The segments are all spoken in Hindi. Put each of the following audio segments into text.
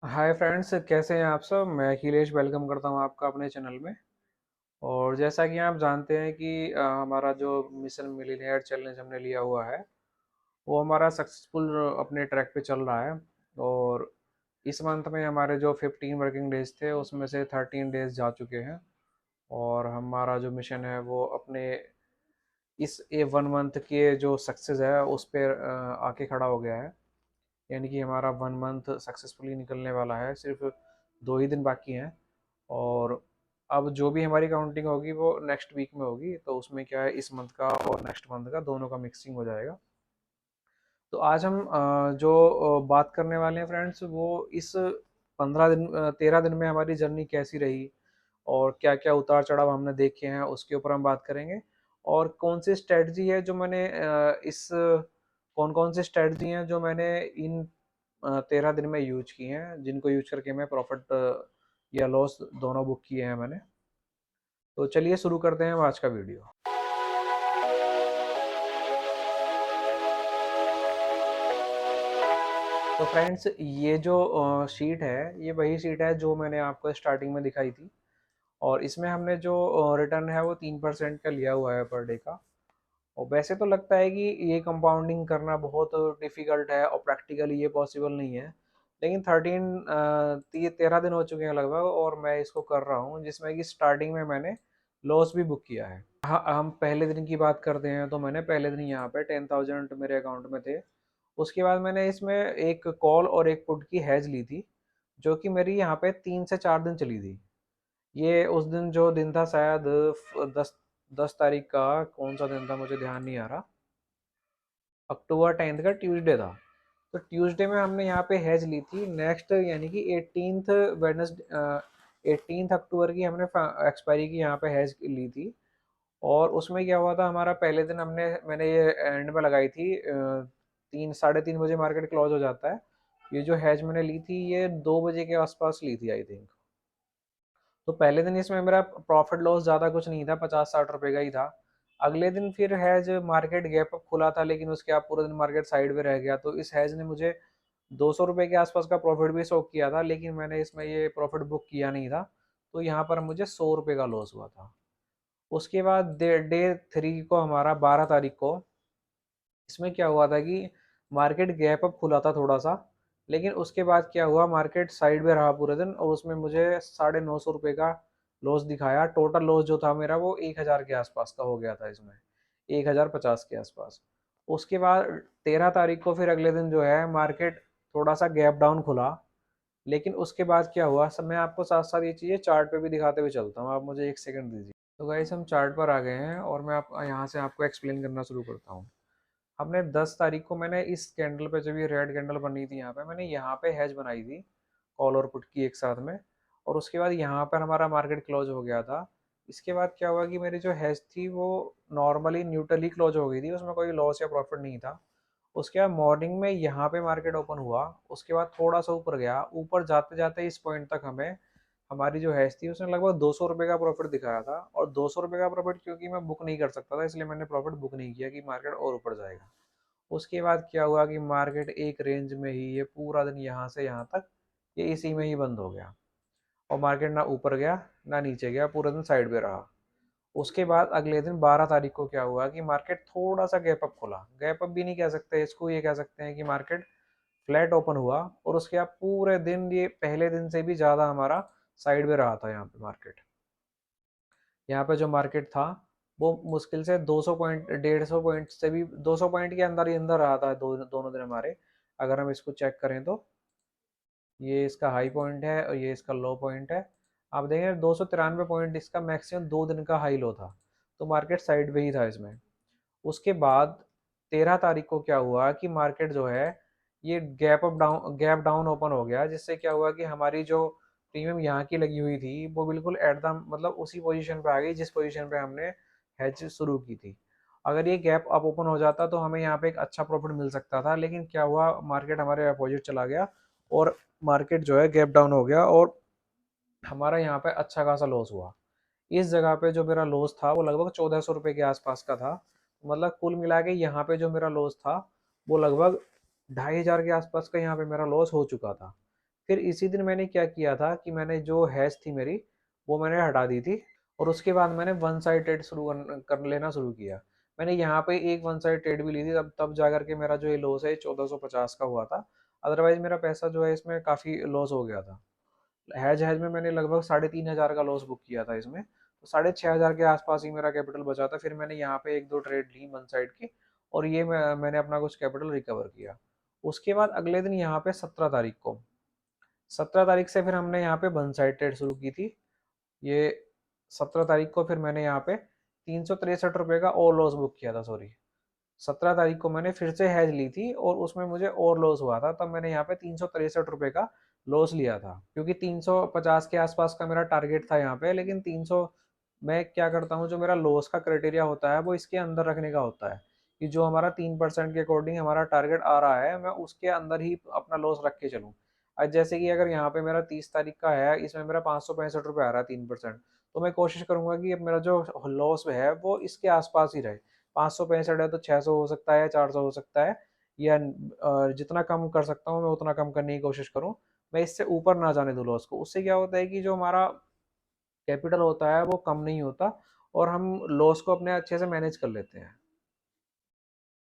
हाय फ्रेंड्स, कैसे हैं आप सब। मैं अखिलेश वेलकम करता हूं आपका अपने चैनल में। और जैसा कि आप जानते हैं कि हमारा जो मिशन मिलियनेयर चैलेंज हमने लिया हुआ है वो हमारा सक्सेसफुल अपने ट्रैक पे चल रहा है। और इस मंथ में हमारे जो 15 वर्किंग डेज थे उसमें से 13 डेज जा चुके हैं। और हमारा जो मिशन है वो अपने इस 1 मंथ के जो सक्सेस है उस पर आके खड़ा हो गया है। यानी कि हमारा 1 मंथ सक्सेसफुली निकलने वाला है, सिर्फ 2 ही दिन बाकी हैं। और अब जो भी हमारी काउंटिंग होगी वो नेक्स्ट वीक में होगी, तो उसमें क्या है, इस मंथ का और नेक्स्ट मंथ का दोनों का मिक्सिंग हो जाएगा। तो आज हम जो बात करने वाले हैं फ्रेंड्स, वो इस 15 दिन 13 दिन में हमारी जर्नी कैसी रही और क्या क्या उतार चढ़ाव हमने देखे हैं उसके ऊपर हम बात करेंगे। और कौन सी स्ट्रेटजी है जो मैंने इस कौन कौन सी स्ट्रेटजी हैं जो मैंने इन 13 दिन में यूज की हैं, जिनको यूज करके मैं प्रॉफिट या लॉस दोनों बुक किए हैं मैंने। तो चलिए शुरू करते हैं आज का वीडियो। तो फ्रेंड्स, ये जो शीट है ये वही शीट है जो मैंने आपको स्टार्टिंग में दिखाई थी। और इसमें हमने जो रिटर्न है वो 3% का लिया हुआ है पर डे का। और वैसे तो लगता है कि ये कंपाउंडिंग करना बहुत डिफिकल्ट है और प्रैक्टिकली ये पॉसिबल नहीं है। लेकिन 13 दिन हो चुके हैं लगभग और मैं इसको कर रहा हूँ, जिसमें कि स्टार्टिंग में मैंने लॉस भी बुक किया है। हाँ, हम पहले दिन की बात करते हैं तो मैंने पहले दिन यहाँ पे 10,000 मेरे अकाउंट में थे। उसके बाद मैंने इसमें एक कॉल और एक पुट की हैज ली थी, जो कि मेरी यहाँ पे 3 से 4 दिन चली थी। ये उस दिन जो दिन था शायद 10 तारीख का, कौन सा दिन था मुझे ध्यान नहीं आ रहा। अक्टूबर 10 का ट्यूसडे था। तो ट्यूसडे में हमने यहाँ पे हैज ली थी नेक्स्ट, यानी कि 18th अक्टूबर की हमने एक्सपायरी की यहाँ पे हैज ली थी। और उसमें क्या हुआ था, हमारा पहले दिन मैंने ये एंड में लगाई थी, 3 साढ़े 3 बजे मार्केट क्लोज हो जाता है। ये जो हैज मैंने ली थी ये 2 बजे के आसपास ली थी आई थिंक। तो पहले दिन इसमें मेरा प्रॉफिट लॉस ज़्यादा कुछ नहीं था, 50-60 रुपए का ही था। अगले दिन फिर हैज मार्केट गैप अप खुला था, लेकिन उसके आप पूरे दिन मार्केट साइड में रह गया, तो इस हैज ने मुझे 200 रुपये के आसपास का प्रॉफिट भी शो किया था, लेकिन मैंने इसमें ये प्रॉफिट बुक किया नहीं था। तो यहाँ पर मुझे 100 रुपये का लॉस हुआ था। उसके बाद डे 3 को, हमारा 12 तारीख को, इसमें क्या हुआ था कि मार्केट गैप अप खुला था थोड़ा सा, लेकिन उसके बाद क्या हुआ, मार्केट साइड में रहा पूरे दिन और उसमें मुझे 950 रुपये का लॉस दिखाया। टोटल लॉस जो था मेरा वो 1,000 के आसपास का हो गया था इसमें, 1,050 के आसपास। उसके बाद 13 तारीख को फिर अगले दिन जो है मार्केट थोड़ा सा गैप डाउन खुला। लेकिन उसके बाद क्या हुआ, सब मैं आपको साथ साथ ये चीज़ें चार्ट पे भी दिखाते हुए चलता हूँ, आप मुझे एक सेकंड दीजिए। तो गाइस, हम चार्ट पर आ गए हैं और मैं आप यहाँ से आपको एक्सप्लेन करना शुरू करता हूँ। हमने 10 तारीख को, मैंने इस कैंडल पे, जब ये रेड कैंडल बनी थी यहाँ पे, मैंने यहाँ पे हैज बनाई थी कॉल और पुट की एक साथ में। और उसके बाद यहाँ पर हमारा मार्केट क्लोज हो गया था। इसके बाद क्या हुआ कि मेरी जो हैज थी वो नॉर्मली न्यूट्रली क्लोज हो गई थी, उसमें कोई लॉस या प्रॉफिट नहीं था। उसके बाद मॉर्निंग में यहाँ पे मार्केट ओपन हुआ, उसके बाद थोड़ा सा ऊपर गया, ऊपर जाते जाते इस पॉइंट तक हमें हमारी जो हैश थी उसने लगभग 200 रुपये का प्रॉफिट दिखाया था। और 200 रुपये का प्रॉफिट क्योंकि मैं बुक नहीं कर सकता था, इसलिए मैंने प्रॉफिट बुक नहीं किया कि मार्केट और ऊपर जाएगा। उसके बाद क्या हुआ कि मार्केट एक रेंज में ही, ये पूरा दिन यहाँ से यहाँ तक ये इसी में ही बंद हो गया। और मार्केट ना ऊपर गया ना नीचे गया, पूरा दिन साइड में रहा। उसके बाद अगले दिन 12 तारीख को क्या हुआ कि मार्केट थोड़ा सा गैप अप खुला, गैप अप भी नहीं कह सकते इसको, ये कह सकते हैं कि मार्केट फ्लैट ओपन हुआ। और उसके बाद पूरे दिन, ये पहले दिन से भी ज़्यादा हमारा साइड में रहा था यहाँ पे मार्केट। यहाँ पे जो मार्केट था वो मुश्किल से 200 पॉइंट, 150 पॉइंट से भी, 200 पॉइंट के अंदर ही अंदर रहा था दोनों दिन हमारे। अगर हम इसको चेक करें तो ये इसका हाई पॉइंट है और ये इसका लो पॉइंट है। आप देखें 293 पॉइंट इसका मैक्सिमम 2 दिन का हाई लो था। तो मार्केट साइड में ही था इसमें। उसके बाद 13 तारीख को क्या हुआ कि मार्केट जो है ये गैप डाउन ओपन हो गया, जिससे क्या हुआ कि हमारी जो प्रीमियम यहाँ की लगी हुई थी वो बिल्कुल एट द, मतलब उसी पोजीशन पे आ गई जिस पोजीशन पे हमने हैज शुरू की थी। अगर ये गैप अप ओपन हो जाता तो हमें यहाँ पे एक अच्छा प्रॉफिट मिल सकता था, लेकिन क्या हुआ, मार्केट हमारे अपोजिट चला गया और मार्केट जो है गैप डाउन हो गया और हमारा यहाँ पे अच्छा खासा लॉस हुआ। इस जगह पे जो मेरा लॉस था वो लगभग 1,400 रुपये के आसपास का था। मतलब कुल मिला के यहाँ पे जो मेरा लॉस था वो लगभग 2,500 के आसपास का यहाँ पे मेरा लॉस हो चुका था। फिर इसी दिन मैंने क्या किया था कि मैंने जो हैश थी मेरी, वो मैंने हटा दी थी और उसके बाद मैंने वन साइड ट्रेड शुरू कर लेना शुरू किया। मैंने यहाँ पे एक वन साइड ट्रेड भी ली थी, तब तब जा करके मेरा जो ये लॉस है 1450 का हुआ था। अदरवाइज मेरा पैसा जो है इसमें काफ़ी लॉस हो गया था। हैज हैज में मैंने लगभग 3500 का लॉस बुक किया था इसमें, तो 6500 के आसपास ही मेरा कैपिटल बचा था। फिर मैंने यहाँ पे एक दो ट्रेड ली वन साइड की और ये मैंने अपना कुछ कैपिटल रिकवर किया। उसके बाद अगले दिन यहाँ पे 17 तारीख को, 17 तारीख से फिर हमने यहाँ पे वन साइड ट्रेड शुरू की थी। ये 17 तारीख को फिर मैंने यहाँ पे 363 रुपये का और लॉस बुक किया था, सॉरी। 17 तारीख को मैंने फिर से हैज ली थी और उसमें मुझे और लॉस हुआ था, तब मैंने यहाँ पे 363 रुपये का लॉस लिया था, क्योंकि 350 के आसपास का मेरा टारगेट था यहाँ पे। लेकिन 300 मैं क्या करता हूँ, जो मेरा लॉस का क्राइटेरिया होता है वो इसके अंदर रखने का होता है, कि जो हमारा 3% के अकॉर्डिंग हमारा टारगेट आ रहा है, मैं उसके अंदर ही अपना लॉस रख के चलूँ। आज जैसे कि अगर यहाँ पे मेरा 30 तारीख का है, इसमें मेरा 565 रुपये आ रहा है 3%, तो मैं कोशिश करूंगा कि अब मेरा जो लॉस है वो इसके आसपास ही रहे। 565 है तो 600 हो सकता है, 400 हो सकता है, या जितना कम कर सकता हूँ मैं उतना कम करने की कोशिश करूँ। मैं इससे ऊपर ना जाने दूँ लॉस को। उससे क्या होता है कि जो हमारा कैपिटल होता है वो कम नहीं होता और हम लॉस को अपने अच्छे से मैनेज कर लेते हैं।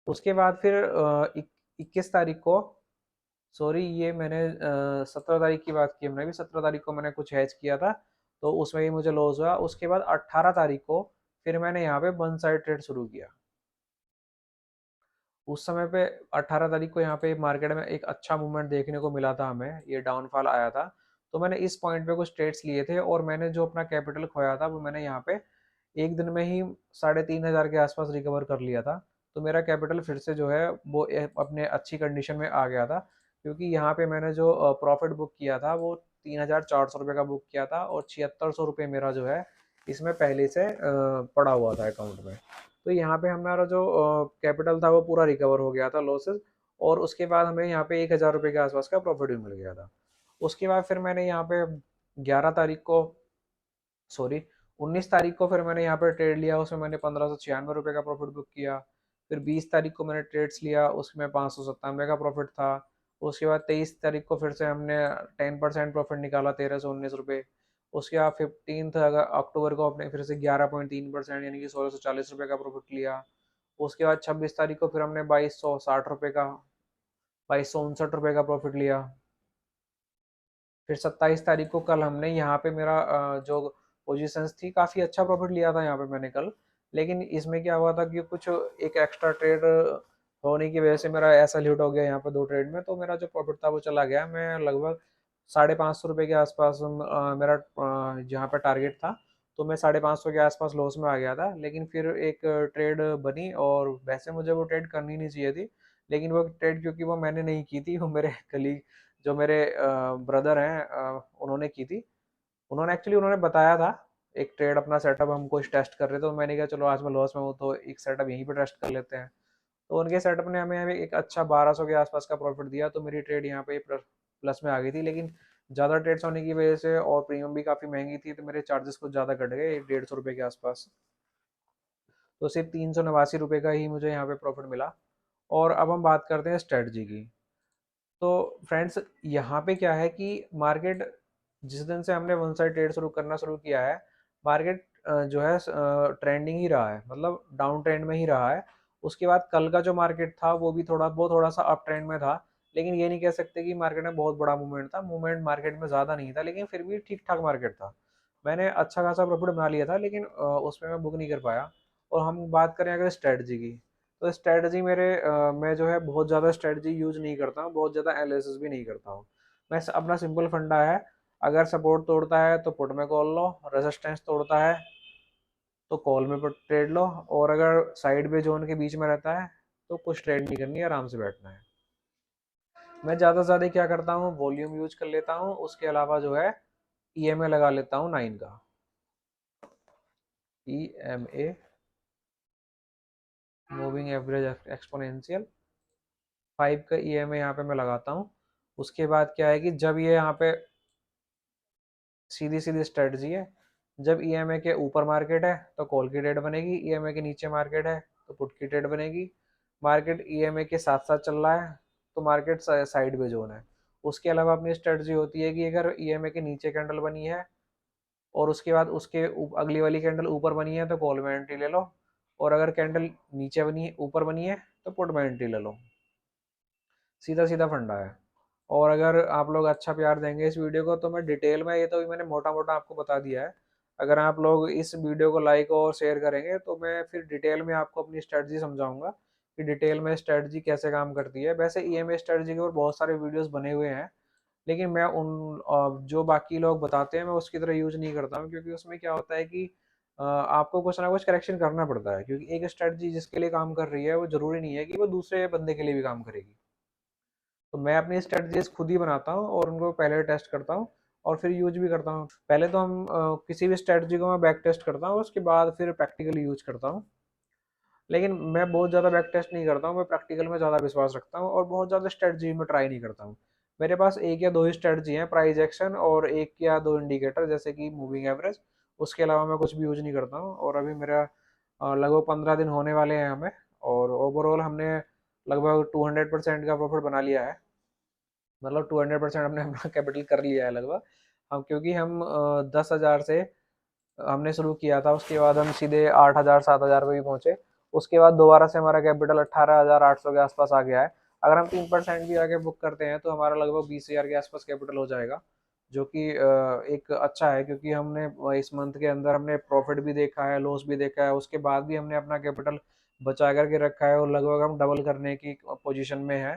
उसके बाद फिर 21 तारीख को, सॉरी ये मैंने 17 तारीख की बात की हमने भी, 17 तारीख को मैंने कुछ हैच किया था तो उसमें भी मुझे लॉस हुआ। उसके बाद 18 तारीख को फिर मैंने यहाँ पे वन साइड ट्रेड शुरू किया। उस समय पे 18 तारीख को यहाँ पे मार्केट में एक अच्छा मूवमेंट देखने को मिला था हमें, ये डाउनफॉल आया था, तो मैंने इस पॉइंट पे कुछ ट्रेड्स लिए थे और मैंने जो अपना कैपिटल खोया था वो मैंने यहाँ पे एक दिन में ही 3500 के आसपास रिकवर कर लिया था। तो मेरा कैपिटल फिर से जो है वो अपने अच्छी कंडीशन में आ गया था, क्योंकि यहाँ पे मैंने जो प्रॉफिट बुक किया था वो 3400 रुपये का बुक किया था और 7600 रुपये मेरा जो है इसमें पहले से पड़ा हुआ था अकाउंट में। तो यहाँ पे हमारा जो कैपिटल था वो पूरा रिकवर हो गया था लॉसेस, और उसके बाद हमें यहाँ पे 1000 रुपये के आसपास का प्रॉफिट भी मिल गया था। उसके बाद फिर मैंने यहाँ पे 11 तारीख को, सॉरी 19 तारीख को फिर मैंने यहाँ पे ट्रेड लिया, उसमें मैंने 1596 रुपये का प्रॉफिट बुक किया। फिर 20 तारीख को मैंने ट्रेड्स लिया, उसमें 597 का प्रॉफिट था। उसके बाद 23 तारीख को फिर से हमने 10% प्रॉफिट निकाला, 1319 रुपये। उसके बाद 15 अक्टूबर को अपने फिर से 11.3% यानी कि 1640 रुपये का प्रॉफिट लिया। उसके बाद 26 तारीख को फिर हमने 2260 रुपये का, 2259 रुपये का प्रॉफिट लिया। फिर 27 तारीख को कल हमने यहाँ पे मेरा जो पोजीशंस थी काफ़ी अच्छा प्रॉफिट लिया था यहाँ पे मैंने कल। लेकिन इसमें क्या हुआ था कि कुछ एक एक्स्ट्रा ट्रेड होने की वजह से मेरा ऐसा ल्यूट हो गया यहाँ पे दो ट्रेड में, तो मेरा जो प्रॉफिट था वो चला गया। मैं लगभग 550 रुपये के आसपास मेरा जहाँ पे टारगेट था, तो मैं 550 के आसपास लॉस में आ गया था। लेकिन फिर एक ट्रेड बनी और वैसे मुझे वो ट्रेड करनी नहीं चाहिए थी, लेकिन वो ट्रेड क्योंकि वो मैंने नहीं की थी, वो मेरे कलीग जो मेरे ब्रदर हैं उन्होंने की थी। उन्होंने बताया था एक ट्रेड अपना सेटअप हम कुछ टेस्ट कर रहे थे, तो मैंने कहा चलो आज मैं लॉस में हूँ तो एक सेटअप यहीं पे टेस्ट कर लेते हैं। तो उनके सेटअप ने हमें एक अच्छा 1200 के आसपास का प्रॉफिट दिया, तो मेरी ट्रेड यहाँ पे प्लस में आ गई थी। लेकिन ज़्यादा ट्रेड्स होने की वजह से और प्रीमियम भी काफ़ी महंगी थी, तो मेरे चार्जेस कुछ ज़्यादा कट गए 150 रुपये के आसपास। तो सिर्फ 389 रुपये का ही मुझे यहाँ पे प्रॉफिट मिला। और अब हम बात करते हैं स्ट्रेटजी की। तो फ्रेंड्स यहाँ पे क्या है कि मार्केट जिस दिन से हमने वन साइड ट्रेड शुरू करना शुरू किया है, मार्केट जो है ट्रेंडिंग ही रहा है, मतलब डाउन ट्रेंड में ही रहा है। उसके बाद कल का जो मार्केट था वो थोड़ा सा अप ट्रेंड में था। लेकिन ये नहीं कह सकते कि मार्केट में बहुत बड़ा मूवमेंट था, मूवमेंट मार्केट में ज़्यादा नहीं था, लेकिन फिर भी ठीक ठाक मार्केट था। मैंने अच्छा खासा प्रॉफिट बना लिया था, लेकिन उसमें मैं बुक नहीं कर पाया। और हम बात करें अगर स्ट्रेटजी की, तो स्ट्रेटजी मैं जो है बहुत ज़्यादा स्ट्रेटजी यूज नहीं करता हूँ, बहुत ज़्यादा एनालिसिस भी नहीं करता हूँ। अपना सिंपल फंडा है, अगर सपोर्ट तोड़ता है तो पुट में कॉल लो, रेजिस्टेंस तोड़ता है तो कॉल में ट्रेड लो, और अगर साइड वे जोन के बीच में रहता है तो कुछ ट्रेड नहीं करनी है, आराम से बैठना है। मैं ज़्यादा से ज़्यादा क्या करता हूँ, वॉल्यूम यूज कर लेता हूँ, उसके अलावा जो है ईएमए लगा लेता हूँ 9 का, ईएमए, मूविंग एवरेज एक्सपोनेंशियल 5 का ईएमए यहाँ पे मैं लगाता हूँ। उसके बाद क्या है कि जब ये यहाँ पे सीधी सीधी स्ट्रेटजी है, जब ईएमए के ऊपर मार्केट है तो कॉल की ट्रेड बनेगी, ईएमए के नीचे मार्केट है तो पुट की ट्रेड बनेगी। मार्केट ईएमए के साथ साथ चल रहा है तो मार्केट साइड में जोन है, उसके अलावा अपनी स्ट्रेटजी होती है कि अगर ईएमए के नीचे कैंडल बनी है और उसके बाद उसके अगली वाली कैंडल ऊपर बनी है तो कॉल में एंट्री ले लो, और अगर कैंडल नीचे बनी है ऊपर बनी है तो पुट में एंट्री ले लो। सीधा सीधा फंडा है। और अगर आप लोग अच्छा प्यार देंगे इस वीडियो को तो मैं डिटेल में, ये तो मैंने मोटा मोटा आपको बता दिया है, अगर आप लोग इस वीडियो को लाइक और शेयर करेंगे तो मैं फिर डिटेल में आपको अपनी स्ट्रेटजी समझाऊंगा कि डिटेल में स्ट्रेटजी कैसे काम करती है। वैसे ईएमए स्ट्रेटजी के ऊपर बहुत सारे वीडियोस बने हुए हैं, लेकिन मैं उन जो बाकी लोग बताते हैं मैं उसकी तरह यूज नहीं करता हूँ, क्योंकि उसमें क्या होता है कि आपको कुछ ना कुछ करेक्शन करना पड़ता है, क्योंकि एक स्ट्रेटजी जिसके लिए काम कर रही है वो जरूरी नहीं है कि वो दूसरे बंदे के लिए भी काम करेगी। तो मैं अपनी स्ट्रेटजीज खुद ही बनाता हूँ और उनको पहले टेस्ट करता हूँ और फिर यूज भी करता हूँ। पहले तो हम किसी भी स्ट्रेटजी को मैं बैक टेस्ट करता हूँ, उसके बाद फिर प्रैक्टिकली यूज करता हूँ। लेकिन मैं बहुत ज़्यादा बैक टेस्ट नहीं करता हूँ, मैं प्रैक्टिकल में ज़्यादा विश्वास रखता हूँ और बहुत ज़्यादा स्ट्रेटजी में ट्राई नहीं करता हूँ। मेरे पास एक या दो ही स्ट्रेटजी हैं, प्राइस एक्शन और एक या दो इंडिकेटर जैसे कि मूविंग एवरेज। उसके अलावा मैं कुछ भी यूज नहीं करता हूँ। और अभी मेरा लगभग 15 दिन होने वाले हैं हमें, और ओवरऑल हमने लगभग 200% का प्रॉफिट बना लिया है। मतलब 200% हमने अपना कैपिटल कर लिया है लगभग। हम क्योंकि हम 10,000 से हमने शुरू किया था, उसके बाद हम सीधे 8,000 7,000 पे भी पहुंचे। उसके बाद दोबारा से हमारा कैपिटल 18,800 के आसपास आ गया है। अगर हम 3% भी आगे बुक करते हैं तो हमारा लगभग 20,000 के आसपास कैपिटल हो जाएगा, जो कि एक अच्छा है, क्योंकि हमने इस मंथ के अंदर हमने प्रॉफिट भी देखा है, लॉस भी देखा है, उसके बाद भी हमने अपना कैपिटल बचा करके रखा है और लगभग हम डबल करने की पोजीशन में है।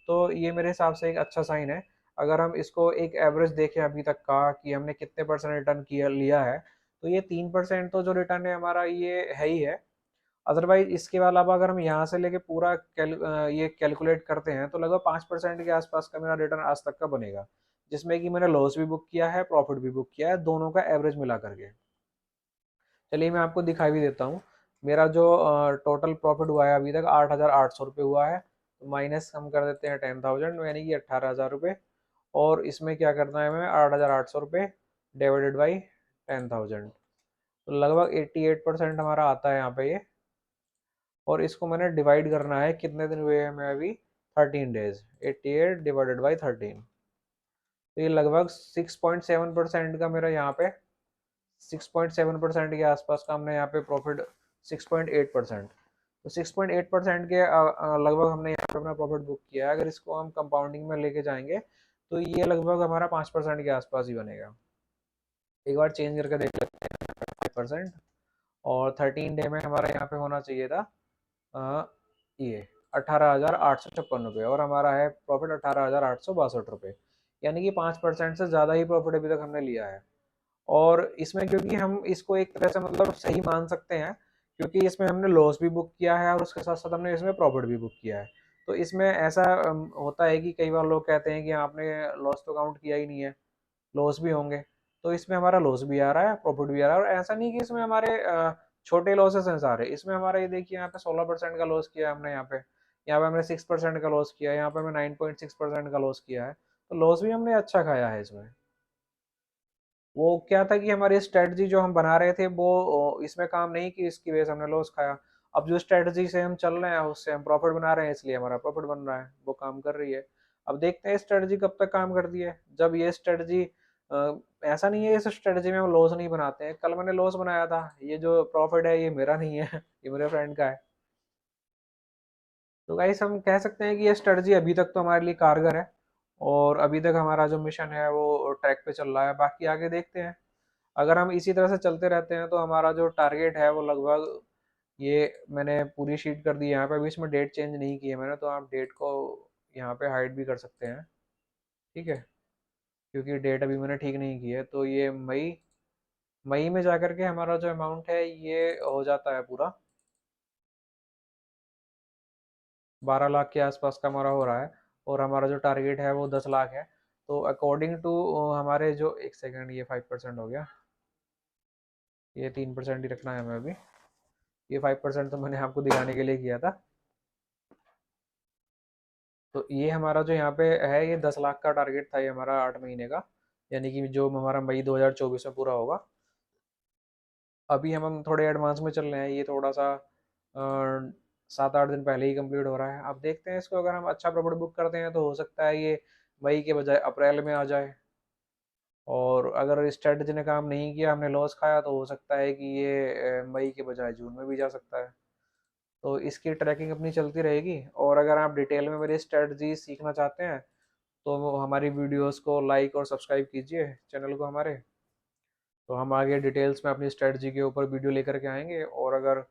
तो ये मेरे हिसाब से एक अच्छा साइन है। अगर हम इसको एक एवरेज देखें अभी तक का कि हमने कितने परसेंट रिटर्न किया लिया है, तो ये 3% तो जो रिटर्न है हमारा ये है ही है। अदरवाइज इसके अलावा अगर हम यहाँ से लेके पूरा ये कैलकुलेट करते हैं तो लगभग 5% के आसपास का मेरा रिटर्न आज तक का बनेगा, जिसमें कि मैंने लॉस भी बुक किया है, प्रॉफिट भी बुक किया है, दोनों का एवरेज मिला करके। चलिए मैं आपको दिखाई भी देता हूँ। मेरा जो टोटल प्रॉफिट हुआ है अभी तक 8,800 रुपये हुआ है। माइनस हम कर देते हैं 10,000 यानी कि 18,000 रुपये, और इसमें क्या करना है हमें 8,800 रुपये डिवाइडेड बाई 10,000, तो लगभग 88% हमारा आता है यहाँ पे ये। और इसको मैंने डिवाइड करना है, कितने दिन हुए हैं मैं अभी 13 डेज, 88 डिवाइडेड बाई 13, तो ये लगभग 6.7% का मेरा यहाँ पे 6.7% के आसपास का हमने यहाँ पे प्रॉफिट 6.8%, तो 6.8% के लगभग हमने यहाँ पे अपना प्रॉफिट बुक किया है। अगर इसको हम कंपाउंडिंग में लेके जाएंगे तो ये लगभग हमारा 5% के आसपास ही बनेगा। एक बार चेंज करके देख लेते हैं 5%, और 13 डे में हमारा यहाँ पे होना चाहिए था ये 18,856 रुपये, और हमारा है प्रॉफिट 18,862 रुपये, यानी कि 5% से ज़्यादा ही प्रॉफिट अभी तक हमने लिया है। और इसमें क्योंकि हम इसको एक तरह से मतलब सही मान सकते हैं, क्योंकि इसमें हमने लॉस भी बुक किया है और उसके साथ साथ हमने इसमें प्रॉफिट भी बुक किया है। तो इसमें ऐसा होता है कि कई बार लोग कहते हैं कि आपने लॉस तो काउंट किया ही नहीं है, लॉस भी होंगे। तो इसमें हमारा लॉस भी आ रहा है, प्रॉफिट भी आ रहा है, और ऐसा नहीं कि इसमें हमारे छोटे लॉसेस हैं सारे। इसमें हमारा ये देखिए यहाँ पे 16% का लॉस किया है हमने, यहाँ पे हमने 6% का लॉस किया है, यहाँ पे हमने 9.6% का लॉस किया है। तो लॉस भी हमने अच्छा खाया है इसमें। वो क्या था कि हमारी स्ट्रेटजी जो हम बना रहे थे वो इसमें काम नहीं की, इसकी वजह से हमने लॉस खाया। अब जो स्ट्रेटजी से हम चल रहे हैं उससे हम प्रॉफिट बना रहे हैं, इसलिए हमारा प्रॉफिट बन रहा है, वो काम कर रही है। अब देखते हैं स्ट्रेटजी कब तक काम करती है। जब ये स्ट्रेटजी ऐसा नहीं है इस स्ट्रेटजी में हम लॉस नहीं बनाते हैं, कल मैंने लॉस बनाया था, ये जो प्रॉफिट है ये मेरा नहीं है ये मेरे फ्रेंड का है। तो गाइस हम कह सकते हैं कि ये स्ट्रेटजी अभी तक तो हमारे लिए कारगर है, और अभी तक हमारा जो मिशन है वो ट्रैक पे चल रहा है। बाकी आगे देखते हैं, अगर हम इसी तरह से चलते रहते हैं तो हमारा जो टारगेट है वो लगभग, ये मैंने पूरी शीट कर दी यहाँ पे, अभी इसमें डेट चेंज नहीं की है मैंने, तो आप डेट को यहाँ पे हाइड भी कर सकते हैं, ठीक है, क्योंकि डेट अभी मैंने ठीक नहीं की है। तो ये मई मई में जाकर के हमारा जो अमाउंट है ये हो जाता है पूरा, 12 लाख के आसपास का हमारा हो रहा है, और हमारा जो टारगेट है वो 10 लाख है। तो अकॉर्डिंग टू हमारे जो, एक सेकेंड, ये 5% हो गया, ये 3% ही रखना है हमें अभी, ये 5% तो मैंने आपको दिखाने के लिए किया था। तो ये हमारा जो यहाँ पे है ये 10 लाख का टारगेट था, ये हमारा 8 महीने का, यानी कि जो हमारा मई 2024 में पूरा होगा। अभी हम थोड़े एडवांस में चल रहे हैं, ये थोड़ा सा 7-8 दिन पहले ही कंप्लीट हो रहा है। अब देखते हैं इसको, अगर हम अच्छा प्रॉफिट बुक करते हैं तो हो सकता है ये मई के बजाय अप्रैल में आ जाए। और अगर स्ट्रेटजी ने काम नहीं किया, हमने लॉस खाया, तो हो सकता है कि ये मई के बजाय जून में भी जा सकता है। तो इसकी ट्रैकिंग अपनी चलती रहेगी। और अगर आप डिटेल में मेरी स्ट्रेटजी सीखना चाहते हैं तो वो हमारी वीडियोस को लाइक और सब्सक्राइब कीजिए चैनल को हमारे। तो हम आगे डिटेल्स में अपनी स्ट्रेटजी के ऊपर वीडियो लेकर के आएंगे। और अगर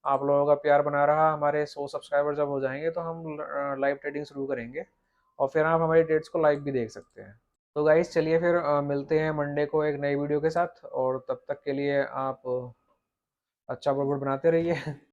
आप लोगों का प्यार बना रहा, हमारे 100 सब्सक्राइबर जब हो जाएंगे तो हम लाइव ट्रेडिंग शुरू करेंगे, और फिर आप हमारी ट्रेड्स को लाइव भी देख सकते हैं। तो गाइस चलिए फिर मिलते हैं मंडे को एक नई वीडियो के साथ, और तब तक के लिए आप अच्छा प्रॉफिट बनाते रहिए।